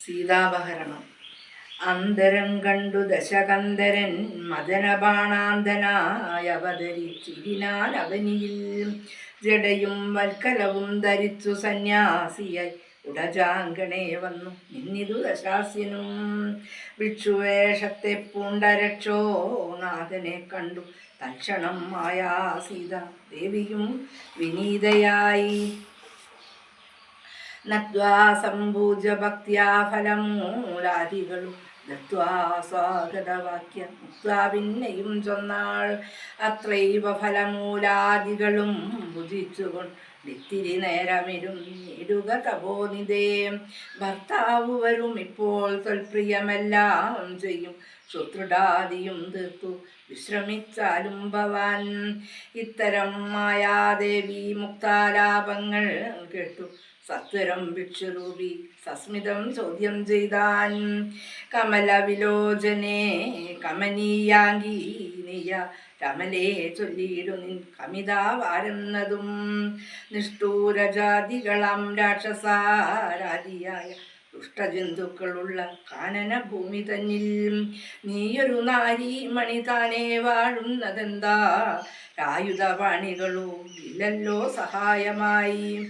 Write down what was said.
സീതാപഹരണം. അന്തരം കണ്ടു ദശകന്ധരൻ മദനബാണാന്തനായവതരിച്ചിരിനാൽ അവനിയിൽ ജടയും വൽക്കലവും ധരിച്ചു സന്യാസിയായി ഉടജാങ്കണേ വന്നു നിന്നിതു ദശാസ്യനും. ഭിക്ഷുവേഷത്തെ പൂണ്ട രക്ഷോനാഥനെ കണ്ടു തൽക്ഷണം മായാ സീത ദേവിയും വിനീതയായി നത്വാ സംഭൂജ ഭക്ത്യാ ഫലമൂലാദികളും ദത്വാ സ്വാഗതവാക്യം മുക്താ പിന്നെയും ചൊന്നാൾ അത്രൈവ ഫലമൂലാദികളും ഭുജിച്ചുകൊണ്ടിത്തിരി നേരമിരും നേടുക തപോനിതേ. ഭർത്താവ് വരും ഇപ്പോൾ തൊൽപ്രിയമെല്ലാം ചെയ്യും ശുത്രുടാദിയും തീർത്തു വിശ്രമിച്ചാലും ഭവാൻ. ഇത്തരം മായാദേവി മുക്താലാപങ്ങൾ കേട്ടു സത്വരം ഭിക്ഷുരൂപി സസ്മിതം ചോദ്യം ചെയ്താൻ. കമലവിലോചനേ കമനീയാംഗീ നീയ രമലേ ചൊല്ലിയിടു നിൻ കമിതാവാരെന്നതും. നിഷ്ഠൂരജാതികളാം രാക്ഷസാരാദിയായ ദുഷ്ടജന്തുക്കളുള്ള കാനന ഭൂമി തന്നിൽ നീയൊരു നാരി മണി താനേ വാഴുന്നതെന്താ? ആയുധപാണികളും ഇല്ലല്ലോ സഹായമായി.